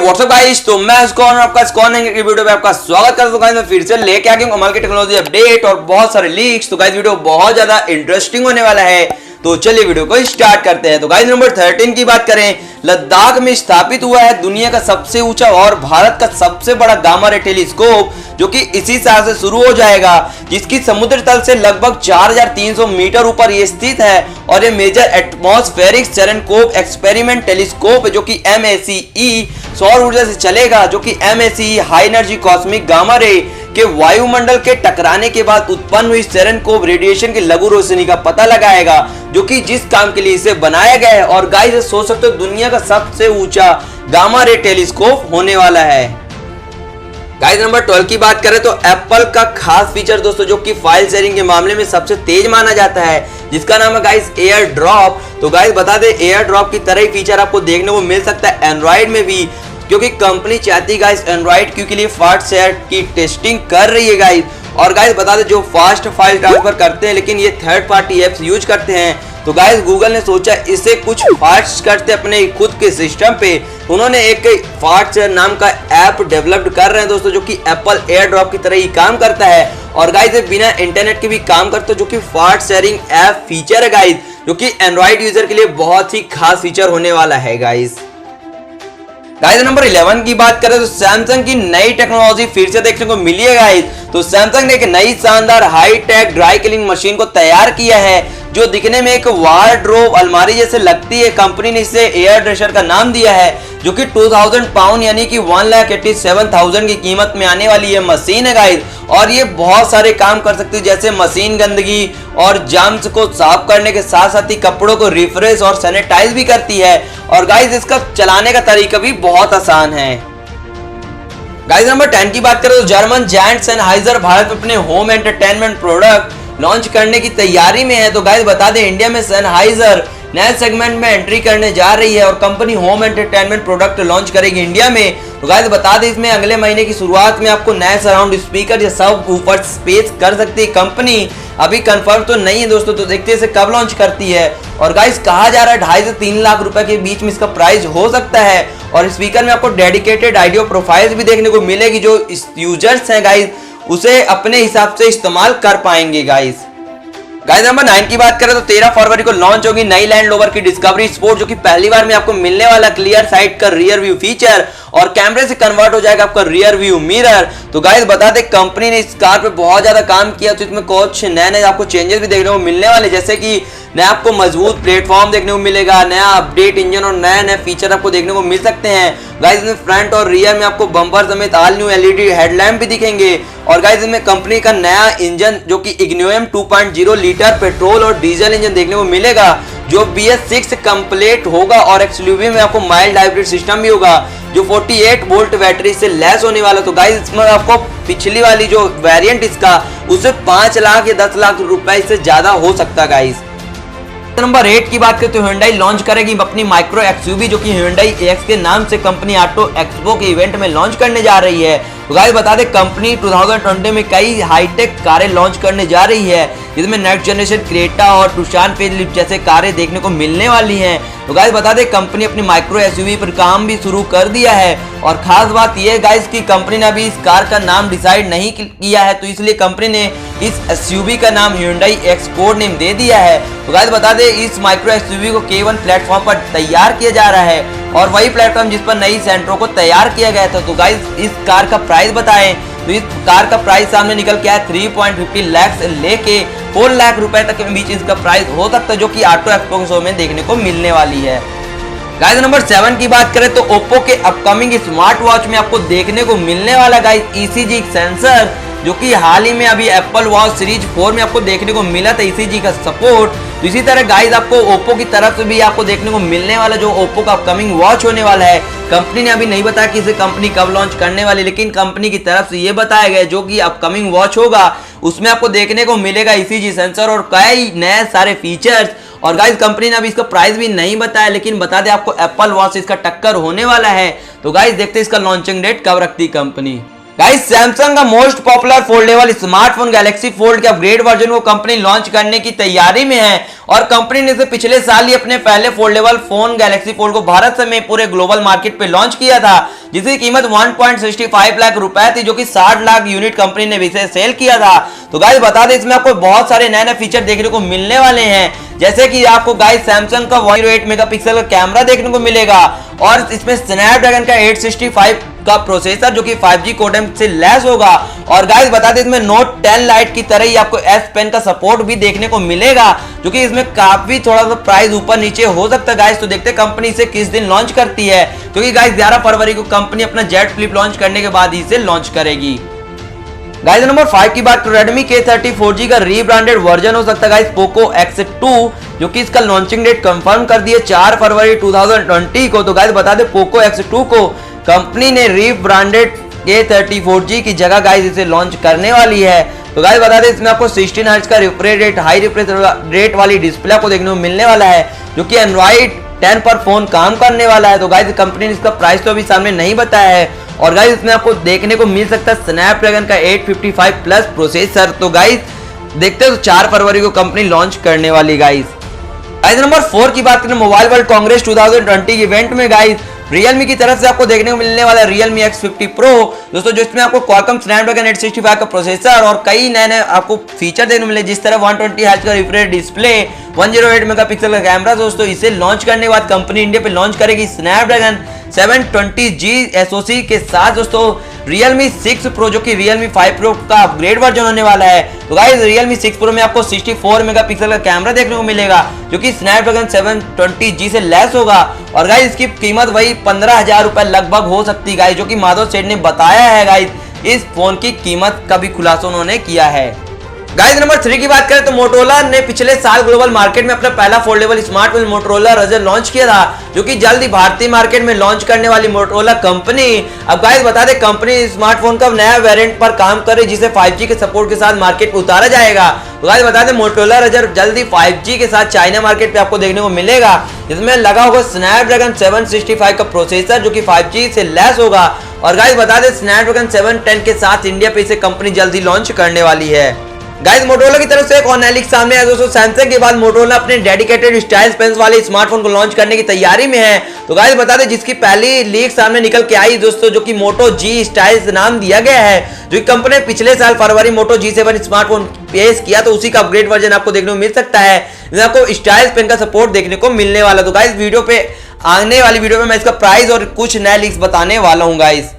WhatsApp guys, तो मैं स्कॉन और आपका स्कॉन है की वीडियो पे आपका स्वागत करता हूं। गाइस मैं फिर से लेके आ गया हूं कमाल की टेक्नोलॉजी अपडेट और बहुत सारे लीक्स। तो गाइस वीडियो बहुत ज्यादा इंटरेस्टिंग होने वाला है, तो चलिए वीडियो को स्टार्ट करते हैं। तो गाइस नंबर 13 की बात करें, लद्दाख में स्थापित हुआ है दुनिया का सबसे ऊंचा और भारत का सबसे बड़ा गामा रे टेलीस्कोप, जो कि इसी साल से शुरू हो जाएगा, जिसकी समुद्र तल से लगभग 4300 मीटर ऊपर ये स्थित है। और ये मेजर एटमॉस्फेरिक सेरेनस्कोप एक्सपेरिमेंट टेलीस्कोप है, जो कि MACE सौर ऊर्जा से चलेगा, जो कि MACE high energy cosmic gamma ray के वायुमंडल के टकराने के बाद उत्पन्न हुई सेरेनस्कोप रेडिएशन की लघु रोशनी का पता लगाएगा, जो कि जिस काम के लिए इसे बनाया गया है। और गाइस सोच सकते हो दुनिया का सबसे ऊंचा गामा रे टेलीस्कोप होने वाला है। गाइस नंबर 12 की बात करें तो एप्पल का खास फीचर दोस्तों, जो कि फाइल शेयरिंग के मामले में सबसे तेज माना जाता है, जिसका नाम है गाइस एयर ड्रॉप। तो गाइस बता दें, एयर ड्रॉप की तरह ही फीचर आपको देखने को मिल सकता है एंड्रॉइड में भी, क्योंकि कंपनी चाहती है गाइस एंड्रॉइड क्यू के लिए फास्ट शेयर की टेस्टिंग कर रही है गाइस। और गाइस बता दें, जो फास्ट फाइल ट्रांसफर करते हैं लेकिन ये थर्ड पार्टी एप्स यूज करते हैं, तो गाइस गूगल ने सोचा इसे कुछ फास्ट करते अपने खुद के सिस्टम पे। उन्होंने एक फास्ट शेयर नाम का ऐप डेवलप्ड कर रहे हैं दोस्तों, जो कि एप्पल एयर ड्रॉप की तरह ही काम करता है। और गाइस ये बिना इंटरनेट के भी काम करता है, जो कि फास्ट शेयरिंग ऐप फीचर है गाइस, जो कि एंड्रॉइड यूजर के लिए बहुत ही खास फीचर होने वाला है गाइस। गाइस नंबर 11 की बात करें तो सैमसंग की नई टेक्नोलॉजी फिर से देखने को मिली है गाइस। तो सैमसंग ने एक नई शानदार high tech dry cleaning machine को तैयार किया है, जो दिखने में एक वार्डरोब अलमारी जैसे लगती है। कंपनी ने इसे एयर ड्रेसर का नाम दिया है, जो कि 2000 पाउंड यानी कि 1,87,000 की कीमत में आने वाली ये मशीन है गाइस। और ये बहुत सारे काम कर सकती है, जैसे मशीन गंदगी और जर्म्स को साफ करने के साथ साथ ही कपड़ों को रिफ्रेश और सैनिटाइज भी करती है। और गाइस इसका चलाने का तरीका भी बहुत आसान है। गाइस नंबर 10 की बात करें तो जर्मन जायंट सेनहाइजर भारत में अपने होम एंटरटेनमेंट प्रोडक्ट लॉन्च करने की तैयारी में है। तो गाइस बता दें, इंडिया में सेनहाइजर नए सेगमेंट में एंट्री करने जा रही है और company home entertainment product launch करेगी इंडिया में। तो गाइस बता दें, इसमें अगले महीने की शुरुआत में आपको नए सराउंड स्पीकर या सब ऊपर पेश कर सकती है कंपनी। अभी कंफर्म तो नहीं है दोस्तों, तो देखते हैं इसे कब लॉन्च करती है। और गाइस कहा जा रहा है 2.5 से 3 लाख रुपए के बीच में इसका प्राइस हो सकता है। और स्पीकर में आपको डेडिकेटेड ऑडियो प्रोफाइल्स भी देखने को मिलेगी, जो यूजर्स हैं गाइस उसे अपने हिसाब से इस्तेमाल कर पाएंगे गाइस। गाइस नंबर 9 की बात करें तो 13 फरवरी को लॉन्च होगी नई लैंड रोवर की डिस्कवरी स्पोर्ट, जो कि पहली बार में आपको मिलने वाला क्लियर साइड का रियर व्यू फीचर और कैमरे से कन्वर्ट हो जाएगा आपका रियर व्यू मिरर। तो गाइस बता दें, कंपनी ने इस कार पे बहुत ज्यादा काम किया, तो इसमें कुछ नए आपको चेंजेस भी देखने को मिलने वाले, जैसे कि नया आपको मजबूत प्लेटफॉर्म देखने को मिलेगा, नया अपडेट इंजन और नए फीचर आपको देखने को मिल सकते हैं। गाइस इसमें फ्रंट और रियर में आपको बम्पर समेत ऑल न्यू LED हेडलैम्प भी दिखेंगे। और गाइस इसमें कंपनी का नया इंजन, जो कि इग्नियम 2.0 लीटर पेट्रोल और डीजल इंजन देखने को मिलेगा, जो BS6 कंप्लीट होगा। और XUV में आपको माइल्ड हाइब्रिड सिस्टम भी होगा, जो 48 वोल्ट बैटरी से लेस होने वाला। तो गाइस इसमें आपको पिछली वाली जो वेरिएंट इसका, उससे 5 लाख या 10 लाख रुपए से ज्यादा हो सकता है गाइस। नंबर 8 की बात करें तो Hyundai लॉन्च करेगी अपनी माइक्रो XUV, जो कि Hyundai AX के नाम से कंपनी ऑटो एक्सपो के इवेंट में लॉन्च करने जा रही है। तो गाइस बता दें, कंपनी 2020 में कई हाईटेक कारें लॉन्च करने जा रही है, जिसमें नेक्स्ट जनरेशन क्रेटा और टुसान फेसलिफ्ट जैसे कारें देखने को मिलने वाली हैं। तो गाइस बता दें, कंपनी अपनी माइक्रो SUV पर काम भी शुरू कर दिया है। और खास बात यह है गाइस कि कंपनी ने अभी इस कार का नाम डिसाइड नहीं किया है, तो इसलिए कंपनी ने इस SUV का नाम Hyundai X कोड नेम दे दिया है। तो गाइस बता दें, इस माइक्रो SUV को K1 प्लेटफॉर्म पर तैयार किया जा रहा है, और वही प्लेटफॉर्म जिस पर नई सेंट्रो को तैयार किया गया था। तो गाइस इस कार का प्राइस बताएं, तो इस कार का प्राइस सामने निकल के आया 3.50 लाख से लेके 4 लाख रुपए तक के बीच इसका प्राइस हो सकता है, जो कि ऑटो एक्सपो के शो में देखने को मिलने वाली है। गाइस नंबर 7 की बात करें तो ओप्पो के अपकमिंग स्मार्ट वॉच में आपको देखने को मिलने वाला गाइस ECG सेंसर, जो कि हाल ही में अभी एप्पल वॉच सीरीज 4 में आपको देखने को मिला था ECG का सपोर्ट। तो इसी तरह गाइस आपको ओप्पो की तरफ से भी आपको देखने को मिलने वाला जो ओप्पो का अपकमिंग वॉच होने वाला है। कंपनी ने अभी नहीं बताया कि इसे कंपनी कब लॉन्च करने वाली, लेकिन कंपनी की तरफ से ये बताया गया जो कि अपकमिंग वॉच होगा उसमें आपको देखने को मिलेगा ECG सेंसर और कई नए सारे फीचर्स। और गाइस कंपनी ने अभी इसका प्राइस भी नहीं बताया, लेकिन बता दें आपको एप्पल वॉच से इसका टक्कर होने वाला है। तो गाइस देखते हैं इसका लॉन्चिंग डेट कब रखती है कंपनी। गाइस सैमसंग का most popular foldable smartphone Galaxy fold के अपग्रेड वर्जन को कंपनी लॉन्च करने की तैयारी में है और कंपनी ने इसे पिछले साल ही अपने पहले फोल्डेबल फोन गैलेक्सी फोल्ड को भारत समेत पूरे ग्लोबल मार्केट पे लॉन्च किया था, जिसकी कीमत 1.65 लाख रुपए थी, जो कि 60 लाख यूनिट कंपनी ने इसे सेल किया था। तो गाइस बता दें इसमें आपको बहुत सारे नए नए फीचर देखने को मिलने वाले हैं, जैसे कि आपको गाइस सैमसंग का 108 मेगापिक्सल का कैमरा देखने को मिलेगा और इसमें स्नैपड्रैगन का 865 का प्रोसेसर जो कि 5G कोडेम से लैस होगा। और गाइस बता दें इसमें नोट 10 लाइट की तरह ही आपको S पेन का सपोर्ट भी देखने को मिलेगा, जो कि इसमें काफी थोड़ा सा प्राइस ऊपर नीचे हो सकता है गाइस। तो देखते हैं कंपनी इसे किस दिन लॉन्च करती है, क्योंकि गाइस 11 फरवरी को कंपनी अपना जेड फ्लिप लॉन्च करने के बाद इसे लॉन्च करेगी। गाइस नंबर 5 की बात, Redmi K30 4G का रीब्रांडेड वर्जन हो सकता है गाइस पोको X2, जो कि इसका लॉन्चिंग डेट कंफर्म कर दी है 4 फरवरी 2020 को। तो गाइस बता दें पोको X2 को कंपनी ने रीब्रांडेड K30 4G की जगह गाइस इसे लॉन्च करने वाली है। तो गाइस बता दें इसमें आपको 16 हर्ट्ज का refresh rate high refresh rate वाली डिस्प्ले को देखने को मिलने वाला है, जो कि एंड्रॉइड 10 पर फोन काम करने वाला है। तो गाइस कंपनी ने इसका प्राइस तो अभी सामने नहीं बताया है और गाइस इसमें आपको देखने को मिल सकता है स्नैपड्रैगन का 855 प्लस प्रोसेसर। तो गाइस देखते हैं तो 4 फरवरी को कंपनी लॉन्च करने वाली। गाइस नंबर 4 की बात करें, मोबाइल वर्ल्ड कांग्रेस 2020 के इवेंट में गाइस Realme की तरफ से आपको देखने को मिलने वाला Realme X50 Pro दोस्तों, जो इसमें आपको Qualcomm Snapdragon 865 का प्रोसेसर और कई नए नए आपको फीचर देखने को मिले, जिस तरह 120 हर्ट्ज का रिफ्रेश डिस्प्ले, 108 मेगापिक्सल का कैमरा। दोस्तों इसे लॉन्च करने के बाद कंपनी इंडिया पे लॉन्च करेगी Snapdragon 720G SoC के साथ दोस्तों Realme 6 Pro, जो कि Realme 5 Pro का अपग्रेड वर्जन होने वाला है। तो गाइस Realme 6 Pro में आपको 64 मेगापिक्सल का कैमरा देखने को मिलेगा, जो कि Snapdragon 720G से लैस होगा और गाइस इसकी कीमत वही 15,000 रुपए लगभग हो सकती है गाइस, जो कि माधव सेठ ने बताया है। गाइस इस फोन की कीमत का भी खुलासा उन्होंने किया है। गाइस नंबर 3 की बात करें तो मोटोरोला ने पिछले साल ग्लोबल मार्केट में अपना पहला foldable smartphone Motorola Roger launch किया था, जो कि जल्द ही भारतीय मार्केट में लॉन्च करने वाली मोटोरोला कंपनी अब गाइस बता दें कंपनी स्मार्टफोन का नया वेरिएंट पर काम कर रही, जिसे 5G के सपोर्ट के साथ मार्केट में उतारा जाएगा। तो गाइस बता दें मोटोरोला रजर जल्द ही 5G के साथ चाइना मार्केट पे आपको देखने को मिलेगा, जिसमें लगा होगा स्नैपड्रैगन 765 का प्रोसेसर, जो कि 5G से लैस होगा। और गाइस बता दें स्नैपड्रैगन 710 के साथ इंडिया पे इसे कंपनी जल्द ही लॉन्च करने वाली है। गाइस मोटोरोला की तरफ से एक और नया लीक सामने आया दोस्तों, सैमसंग के बाद मोटोरोला अपने डेडिकेटेड स्टाइल पेन्स वाले स्मार्टफोन को लॉन्च करने की तैयारी में है। तो गाइस बता दें जिसकी पहली लीक सामने निकल के आई दोस्तों, जो कि मोटो जी स्टाइल नाम दिया गया है, जो कि कंपनी ने पिछले साल फरवरी मोटो G7 स्मार्टफोन पेश किया, तो उसी का अपग्रेड वर्जन आपको देखने को मिल सकता है, जिसमें आपको स्टाइल पेन का सपोर्ट देखने को मिलने वाला। तो गाइस वीडियो पे आने वाली वीडियो में मैं इसका प्राइस और कुछ नए लीक्स बताने वाला हूँ। गाइस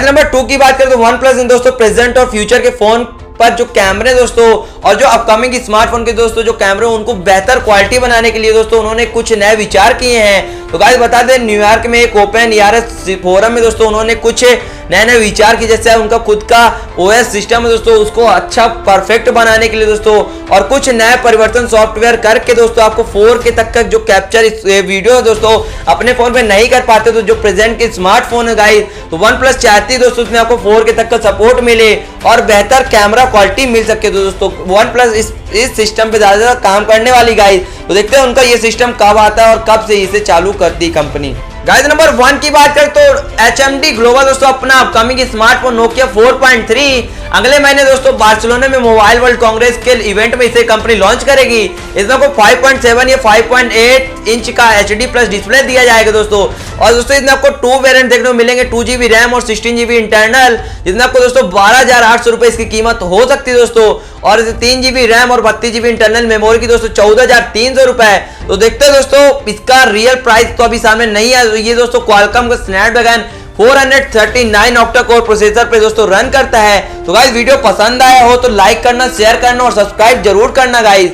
नंबर 2 की बात करें तो OnePlus ने दोस्तों प्रेजेंट और फ्यूचर के फोन पर जो कैमरे दोस्तों और जो अपकमिंग स्मार्टफोन के दोस्तों जो कैमरे उनको बेहतर क्वालिटी बनाने के लिए दोस्तों उन्होंने कुछ नए विचार किए हैं। तो गाइस बता दें न्यूयॉर्क में एक ओपन ERS फोरम में दोस्तों उन्होंने कुछ नए नए विचार किए, जैसे उनका खुद का OS सिस्टम है दोस्तों, उसको अच्छा परफेक्ट बनाने के लिए दोस्तों और कुछ नए परिवर्तन सॉफ्टवेयर करके दोस्तों आपको 4K तक का जो कैप्चर वीडियो दोस्तों अपने फोन पे नहीं कर पाते तो जो प्रेजेंट के स्मार्टफोन है गाइस, तो OnePlus चाहती है दोस्तों उसमें आपको 4K तक का सपोर्ट मिले और बेहतर कैमरा क्वालिटी मिल सके। तो दोस्तों OnePlus इस सिस्टम पे ज्यादा काम करने वाली गाइस, तो देखते हैं उनका ये सिस्टम कब आता है और कब से इसे चालू करती कंपनी। गाइस नंबर 1 की बात करें तो HMD ग्लोबल दोस्तों अपना अपकमिंग स्मार्टफोन नोकिया 4.3 अगले महीने दोस्तों बार्सिलोना में मोबाइल वर्ल्ड कांग्रेस के इवेंट में इसे कंपनी लॉन्च करेगी। इसमें आपको 5.7 या 5.8 इंच का HD प्लस डिस्प्ले दिया जाएगा दोस्तों, और दोस्तों इसमें आपको 2 वेरिएंट देखने को मिलेंगे, 2GB रैम और 16GB इंटरनल, जिसमें आपको दोस्तों 12,800 रुपए इसकी कीमत हो सकती है दोस्तों, और 3GB रैम और 32GB इंटरनल मेमोरी की दोस्तों 14,300 रुपए। तो देखते हैं दोस्तों इसका रियल प्राइस तो अभी सामने नहीं है। ये दोस्तों क्वालकॉम का स्नैपड्रैगन 439 ऑक्टा कोर प्रोसेसर पे दोस्तों रन करता है। तो गाइस वीडियो पसंद आया हो तो लाइक करना, शेयर करना और सब्सक्राइब जरूर करना गाइस।